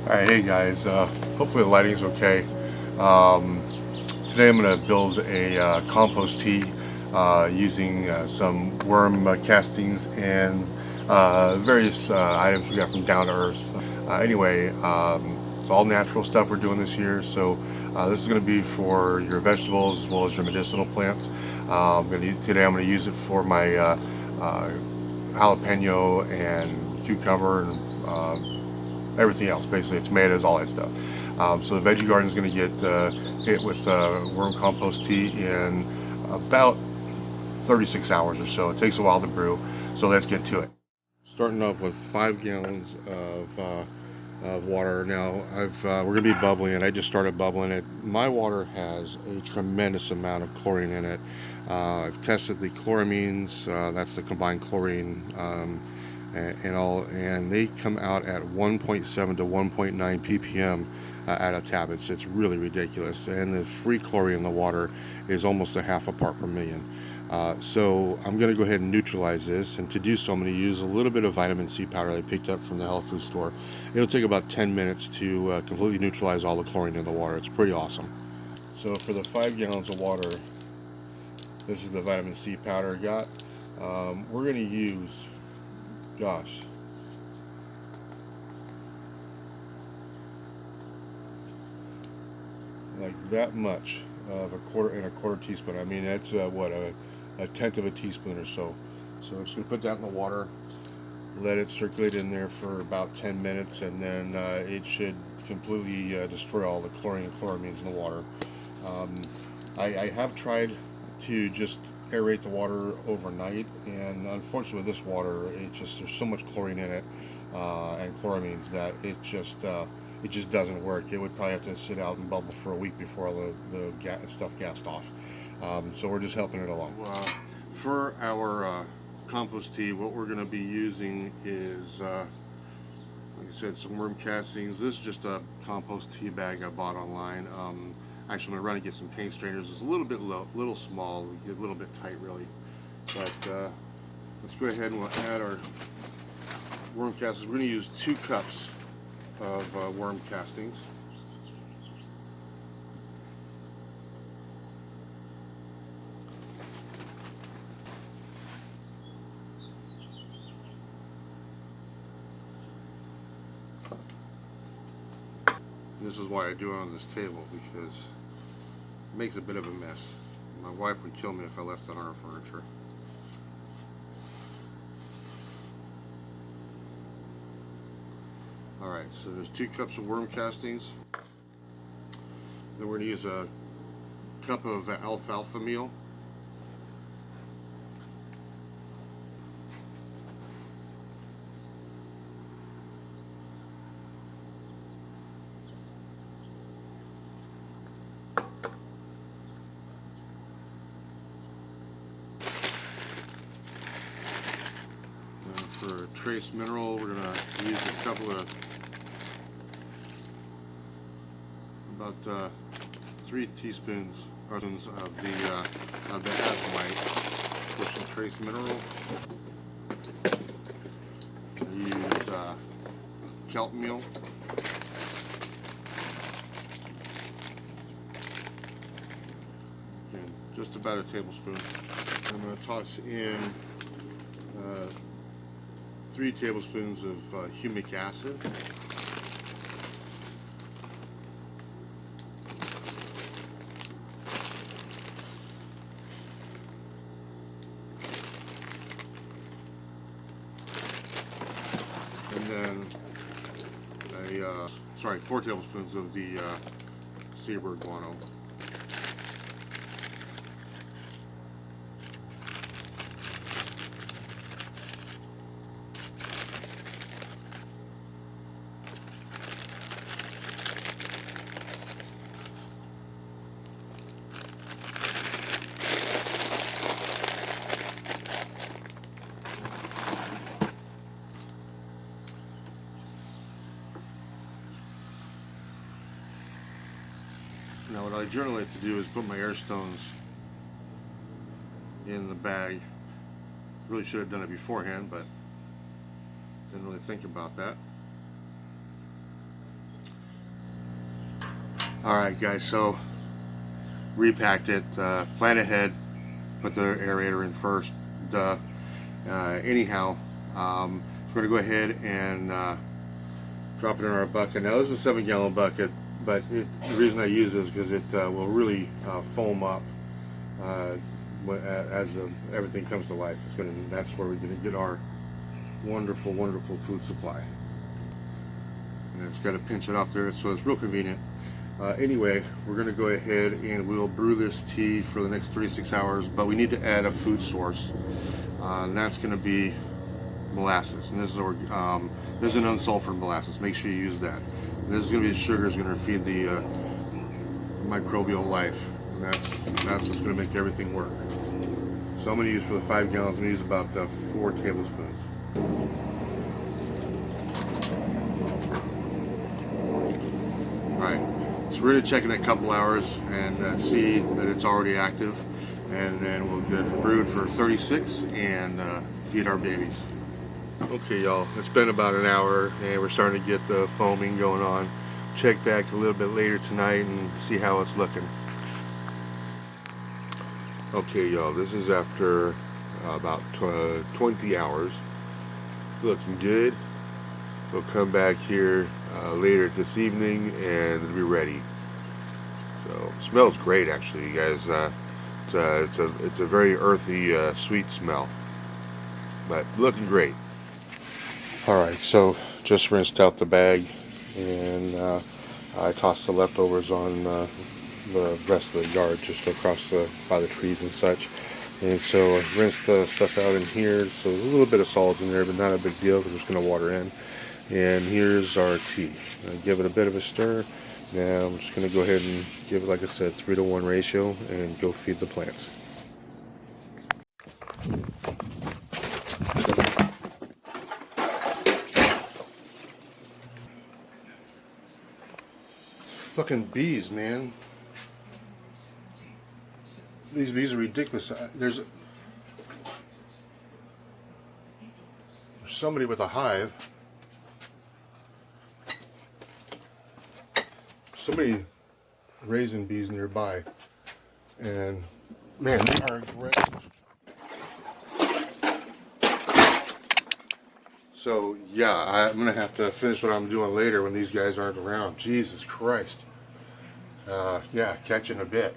Alright, hey guys, hopefully the lighting's okay. Um, Today I'm going to build a compost tea using some worm castings and various items we got from Down to Earth. It's all natural stuff we're doing this year, so this is going to be for your vegetables as well as your medicinal plants. Today I'm going to use it for my uh, jalapeno and cucumber and everything else, basically tomatoes, all that stuff. So the veggie garden is going to get hit with worm compost tea in about 36 hours or so. It takes a while to brew, so let's get to it. Starting off with 5 gallons of water. Now we're going to be bubbling it. I just started bubbling it. My water has a tremendous amount of chlorine in it. I've tested the chloramines. That's the combined chlorine. And all, and they come out at 1.7 to 1.9 ppm at a tap. It's really ridiculous, and the free chlorine in the water is almost a half a part per million. So I'm going to go ahead and neutralize this, and to do so I'm going to use a little bit of vitamin C powder I picked up from the health food store. It'll take about 10 minutes to completely neutralize all the chlorine in the water. It's pretty awesome. So for the 5 gallons of water, this is the vitamin C powder I got. We're going to use, gosh, like that much of a quarter teaspoon. I mean, that's a tenth of a teaspoon or so. So I'm just gonna put that in the water, let it circulate in there for about 10 minutes, and then it should completely destroy all the chlorine and chloramines in the water. um, I have tried to just aerate the water overnight, and unfortunately with this water, there's so much chlorine in it and chloramines that it just doesn't work. It would probably have to sit out and bubble for a week before all the stuff gassed off. So we're just helping it along. For our compost tea, what we're going to be using is, like I said, some worm castings. This is just a compost tea bag I bought online. Actually, I'm going to run and get some paint strainers. It's a little bit little small, get a little bit tight really. But let's go ahead and we'll add our worm castings. We're going to use 2 cups of worm castings. This is why I do it on this table, because it makes a bit of a mess. My wife would kill me if I left it on her furniture. Alright, so there's 2 cups of worm castings. Then we're going to use a cup of alfalfa meal. For trace mineral, we're going to use a couple of, about 3 teaspoons of the azomite for some trace mineral. I use kelp meal. And just about a tablespoon. I'm going to toss in 3 tablespoons of humic acid. And then 4 tablespoons of the seabird guano. Now what I generally like to do is put my air stones in the bag. Really should have done it beforehand, but didn't really think about that. Alright guys, so repacked it, plan ahead, put the aerator in first, duh. Anyhow, we're going to go ahead and drop it in our bucket. Now this is a 7-gallon bucket, but the reason I use this is because it will really foam up as everything comes to life. That's where we're going to get our wonderful, wonderful food supply. And it's got to pinch it off there, so it's real convenient. Anyway, we're going to go ahead and we'll brew this tea for the next 3 to 6 hours, but we need to add a food source, and that's going to be molasses. And this is an unsulfured molasses. Make sure you use that. And this is going to be the sugar is going to feed the microbial life, and that's what's going to make everything work. So I'm going to use for the 5 gallons. I'm going to use about 4 tablespoons. Alright, so we're going to check in a couple hours and see that it's already active, and then we'll get it brewed for 36 and feed our babies. Okay y'all, it's been about an hour and we're starting to get the foaming going on. Check back a little bit later tonight and see how it's looking. Okay y'all, this is after about 20 hours. It's looking good. We'll come back here later this evening and it'll be ready. So it smells great actually, you guys. It's a very earthy, sweet smell, but looking great. Alright, so just rinsed out the bag and I tossed the leftovers on the rest of the yard just across by the trees and such. And so I rinsed the stuff out in here, so there's a little bit of solids in there, but not a big deal because it's going to water in. And here's our tea. I give it a bit of a stir. Now I'm just going to go ahead and give it, like I said, 3-to-1 ratio and go feed the plants. Fucking bees, man. These bees are ridiculous. There's somebody with a hive. Somebody raising bees nearby. And man, they are aggressive. So yeah, I'm gonna have to finish what I'm doing later when these guys aren't around. Jesus Christ. Yeah, catch you in a bit.